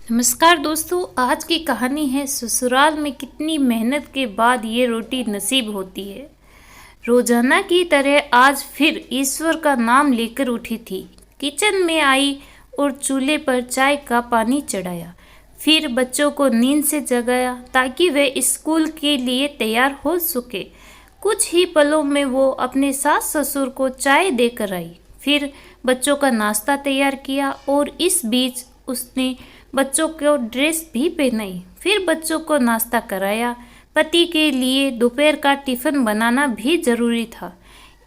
नमस्कार दोस्तों, आज की कहानी है ससुराल में कितनी मेहनत के बाद ये रोटी नसीब होती है। रोजाना की तरह आज फिर ईश्वर का नाम लेकर उठी थी। किचन में आई और चूल्हे पर चाय का पानी चढ़ाया। फिर बच्चों को नींद से जगाया ताकि वे स्कूल के लिए तैयार हो सके। कुछ ही पलों में वो अपने सास ससुर को चाय देकर आई। फिर बच्चों का नाश्ता तैयार किया और इस बीच उसने बच्चों को ड्रेस भी पहनाई। फिर बच्चों को नाश्ता कराया। पति के लिए दोपहर का टिफिन बनाना भी जरूरी था।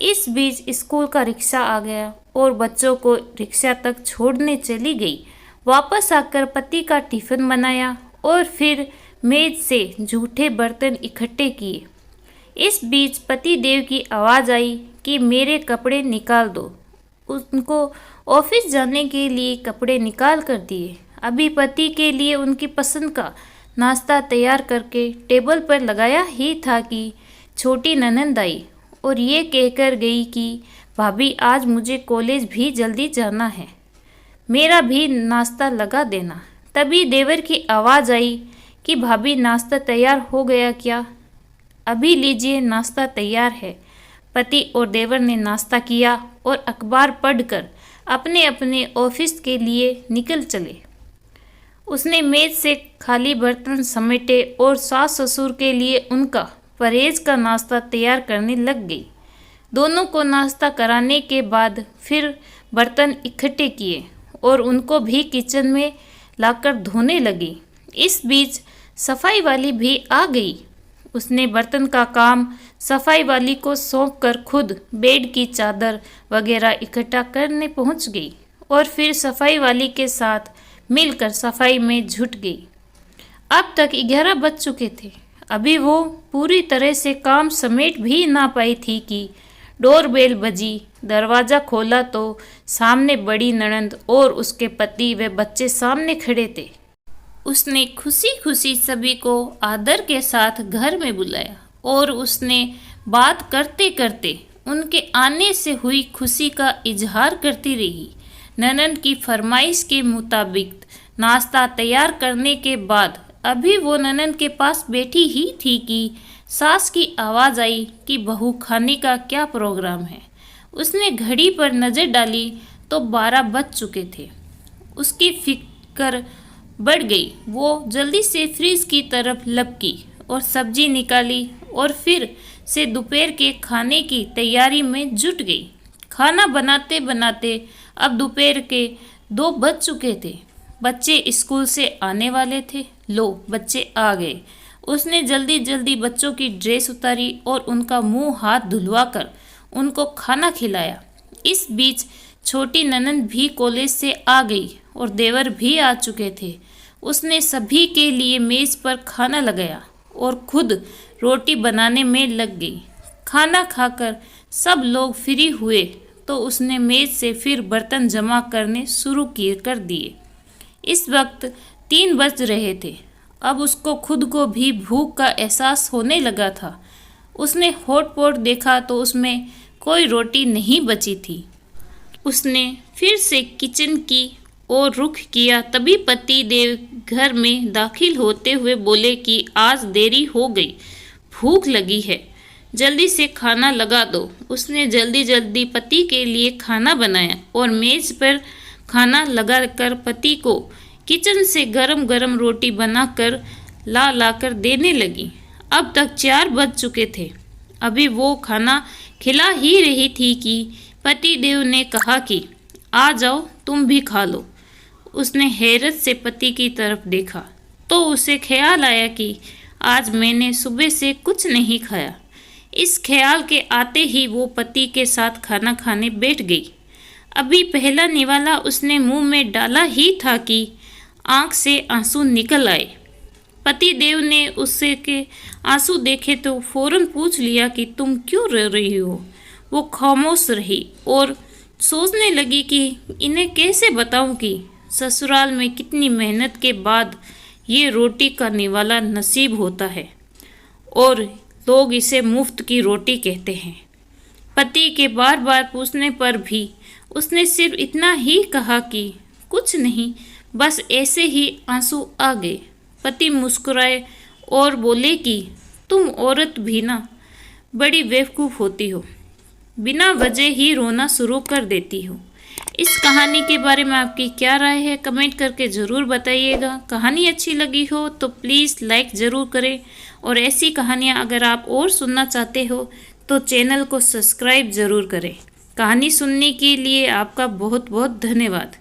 इस बीच स्कूल का रिक्शा आ गया और बच्चों को रिक्शा तक छोड़ने चली गई। वापस आकर पति का टिफिन बनाया और फिर मेज से जूठे बर्तन इकट्ठे किए। इस बीच पति देव की आवाज़ आई कि मेरे कपड़े निकाल दो। उनको ऑफिस जाने के लिए कपड़े निकाल कर दिए। अभी पति के लिए उनकी पसंद का नाश्ता तैयार करके टेबल पर लगाया ही था कि छोटी ननंद आई और ये कहकर गई कि भाभी आज मुझे कॉलेज भी जल्दी जाना है, मेरा भी नाश्ता लगा देना। तभी देवर की आवाज़ आई कि भाभी नाश्ता तैयार हो गया क्या? अभी लीजिए, नाश्ता तैयार है। पति और देवर ने नाश्ता किया और अखबार पढ़कर अपने अपने ऑफिस के लिए निकल चले। उसने मेज से खाली बर्तन समेटे और सास ससुर के लिए उनका परहेज का नाश्ता तैयार करने लग गई। दोनों को नाश्ता कराने के बाद फिर बर्तन इकट्ठे किए और उनको भी किचन में लाकर धोने लगी। इस बीच सफाई वाली भी आ गई। उसने बर्तन का काम सफाई वाली को सौंप कर खुद बेड की चादर वगैरह इकट्ठा करने पहुंच गई और फिर सफाई वाली के साथ मिलकर सफाई में जुट गई। अब तक 11 बज चुके थे। अभी वो पूरी तरह से काम समेट भी ना पाई थी कि डोरबेल बजी। दरवाज़ा खोला तो सामने बड़ी ननंद और उसके पति व बच्चे सामने खड़े थे। उसने खुशी खुशी सभी को आदर के साथ घर में बुलाया और उसने बात करते करते उनके आने से हुई खुशी का इजहार करती रही। ननंद की फरमाइश के मुताबिक नाश्ता तैयार करने के बाद अभी वो ननंद के पास बैठी ही थी कि सास की आवाज़ आई कि बहू खाने का क्या प्रोग्राम है। उसने घड़ी पर नज़र डाली तो 12 बज चुके थे। उसकी फिक्र बढ़ गई। वो जल्दी से फ्रिज की तरफ लपकी और सब्जी निकाली और फिर से दोपहर के खाने की तैयारी में जुट गई। खाना बनाते बनाते अब दोपहर के 2 बज चुके थे। बच्चे स्कूल से आने वाले थे। लो, बच्चे आ गए। उसने जल्दी जल्दी बच्चों की ड्रेस उतारी और उनका मुंह हाथ धुलवाकर उनको खाना खिलाया। इस बीच छोटी ननंद भी कॉलेज से आ गई और देवर भी आ चुके थे। उसने सभी के लिए मेज पर खाना लगाया और खुद रोटी बनाने में लग गई। खाना खाकर सब लोग फ्री हुए तो उसने मेज से फिर बर्तन जमा करने शुरू कर दिए। इस वक्त 3 बज रहे थे। अब उसको खुद को भी भूख का एहसास होने लगा था। उसने हॉटपॉट देखा तो उसमें कोई रोटी नहीं बची थी। उसने फिर से किचन की ओर रुख किया। तभी पति देव घर में दाखिल होते हुए बोले कि आज देरी हो गई, भूख लगी है, जल्दी से खाना लगा दो। उसने जल्दी जल्दी पति के लिए खाना बनाया और मेज पर खाना लगाकर पति को किचन से गरम गरम रोटी बनाकर लाकर देने लगी। अब तक 4 बज चुके थे। अभी वो खाना खिला ही रही थी कि पति देव ने कहा कि आ जाओ, तुम भी खा लो। उसने हैरत से पति की तरफ देखा तो उसे ख्याल आया कि आज मैंने सुबह से कुछ नहीं खाया। इस ख्याल के आते ही वो पति के साथ खाना खाने बैठ गई। अभी पहला निवाला उसने मुंह में डाला ही था कि आंख से आंसू निकल आए। पति देव ने उससे के आंसू देखे तो फौरन पूछ लिया कि तुम क्यों रो रही हो। वो खामोश रही और सोचने लगी कि इन्हें कैसे बताऊं कि ससुराल में कितनी मेहनत के बाद ये रोटी का निवाला नसीब होता है और लोग इसे मुफ्त की रोटी कहते हैं। पति के बार बार पूछने पर भी उसने सिर्फ इतना ही कहा कि कुछ नहीं, बस ऐसे ही आंसू आ गए। पति मुस्कुराए और बोले कि तुम औरत भी ना बड़ी बेवकूफ़ होती हो, बिना वजह ही रोना शुरू कर देती हो। इस कहानी के बारे में आपकी क्या राय है, कमेंट करके ज़रूर बताइएगा। कहानी अच्छी लगी हो तो प्लीज़ लाइक ज़रूर करें, और ऐसी कहानियाँ अगर आप और सुनना चाहते हो तो चैनल को सब्सक्राइब ज़रूर करें। कहानी सुनने के लिए आपका बहुत बहुत धन्यवाद।